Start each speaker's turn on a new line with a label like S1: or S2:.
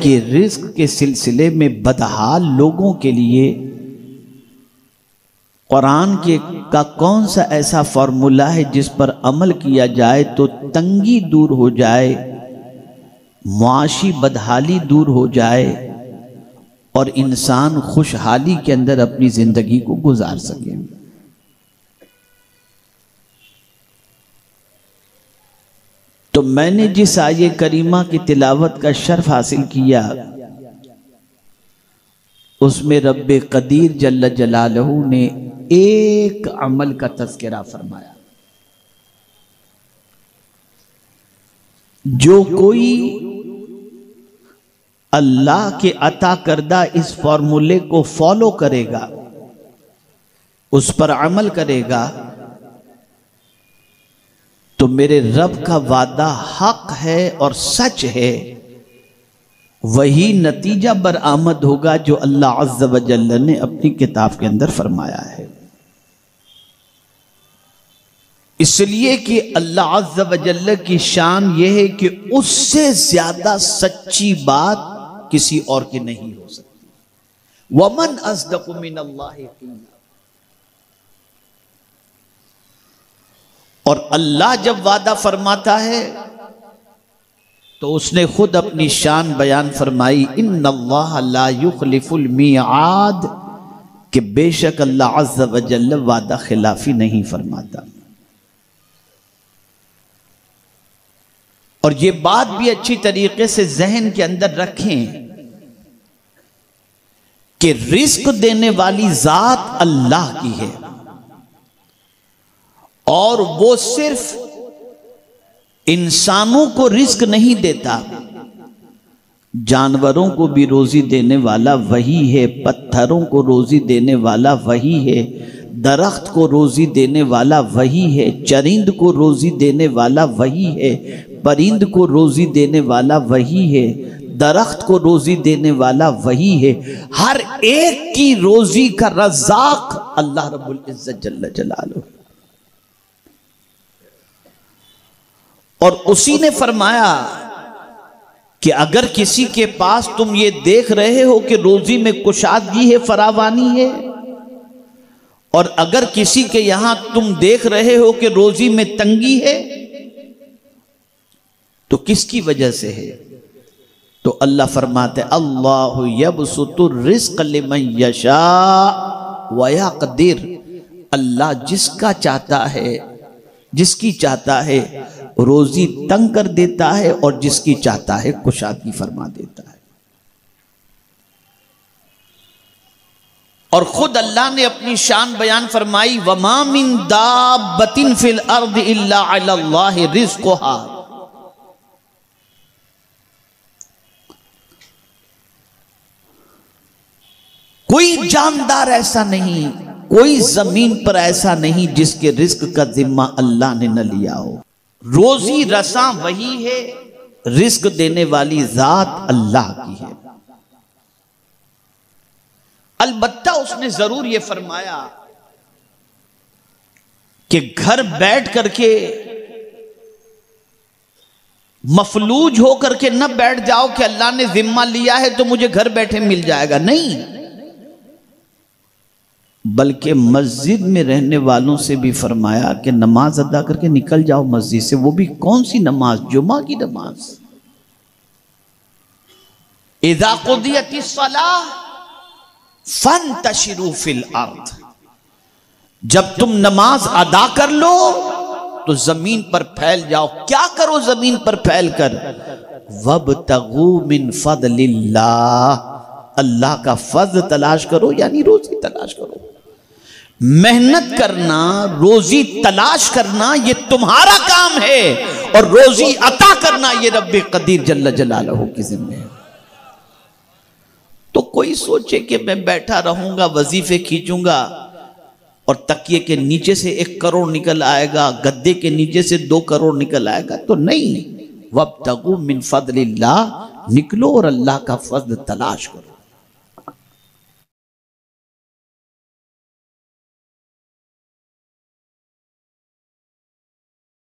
S1: کہ رزق کے سلسلے میں بدحال لوگوں کے لیے قرآن کا کون سا ایسا فارمولہ ہے جس پر عمل کیا جائے تو تنگی دور ہو جائے، معاشی بدحالی دور ہو جائے اور انسان خوشحالی کے اندر اپنی زندگی کو گزار سکے۔ تو میں نے جس آیہ کریمہ کی تلاوت کا شرف حاصل کیا اس میں رب قدیر جل جلالہ نے ایک عمل کا تذکرہ فرمایا، جو کوئی اللہ کے عطا کردہ اس فارمولے کو فالو کرے گا، اس پر عمل کرے گا، تو میرے رب کا وعدہ حق ہے اور سچ ہے، وہی نتیجہ برآمد ہوگا جو اللہ عز و جل نے اپنی کتاب کے اندر فرمایا ہے۔ اس لیے کہ اللہ عز و جل کی شان یہ ہے کہ اس سے زیادہ سچی بات کسی اور کی نہیں ہو سکتی۔ وَمَنْ أَصْدَقُ مِنَ اللَّهِ قِيلًا۔ اور اللہ جب وعدہ فرماتا ہے تو اس نے خود اپنی شان بیان فرمائی، ان اللہ لا یخلف المیعاد، کہ بے شک اللہ عز و جل وعدہ خلافی نہیں فرماتا۔ اور یہ بات بھی اچھی طریقے سے ذہن کے اندر رکھیں کہ رزق دینے والی ذات اللہ کی ہے، اور وہ صرف انسانوں کو رزق نہیں دیتا، جانوروں کو بھی روزی دینے والا وہی ہے، پتھروں کو روزی دینے والا وہی ہے، درخت کو روزی دینے والا وہی ہے، چرند کو روزی دینے والا وہی ہے، پرند کو روزی دینے والا وہی ہے، درخت کو روزی دینے والا وہی ہے۔ ہر ایک کی روزی کا رزاق اللہ رب العزت جل جلالہ، اور اسی نے فرمایا کہ اگر کسی کے پاس تم یہ دیکھ رہے ہو کہ روزی میں کشادگی ہے، فراوانی ہے، اور اگر کسی کے یہاں تم دیکھ رہے ہو کہ روزی میں تنگی ہے، تو کس کی وجہ سے ہے؟ تو اللہ فرماتے اللہ یبسط الرزق لمن یشاء ویقدر، اللہ جس کا چاہتا ہے، جس کی چاہتا ہے روزی تنگ کر دیتا ہے، اور جس کی چاہتا ہے کشادگی فرما دیتا ہے۔ اور خود اللہ نے اپنی شان بیان فرمائی، وَمَا مِن دَابَّةٍ فِي الْأَرْضِ إِلَّا عَلَى اللَّهِ رِزْقُهَا۔ کوئی جاندار ایسا نہیں، کوئی زمین پر ایسا نہیں جس کے رزق کا ذمہ اللہ نے نہ لیا ہو۔ روزی رساں وہی ہے، رزق دینے والی ذات اللہ کی ہے۔ البتہ اس نے ضرور یہ فرمایا کہ گھر بیٹھ کر کے مفلوج ہو کر کے نہ بیٹھ جاؤ کہ اللہ نے ذمہ لیا ہے تو مجھے گھر بیٹھے مل جائے گا، نہیں، بلکہ مسجد میں رہنے والوں سے بھی فرمایا کہ نماز ادا کر کے نکل جاؤ مسجد سے، وہ بھی کون سی نماز؟ جمعہ کی نماز۔ اذا قضیت الصلاۃ فانتشروا فی الارض، جب تم نماز ادا کر لو تو زمین پر پھیل جاؤ۔ کیا کرو زمین پر پھیل کر؟ وابتغوا من فضل اللہ، اللہ کا فضل تلاش کرو، یعنی روزی تلاش کرو۔ محنت کرنا، روزی تلاش کرنا یہ تمہارا کام ہے، اور روزی عطا کرنا یہ رب قدیر جل جلالہ کی ذمہ ہے۔ تو کوئی سوچے کہ میں بیٹھا رہوں گا، وظیفے کھینچوں گا اور تکیے کے نیچے سے 1 کروڑ نکل آئے گا، گدے کے نیچے سے 2 کروڑ نکل آئے گا، تو نہیں۔ وابتغوا من فضل اللہ، نکلو اور اللہ کا فضل تلاش کرو۔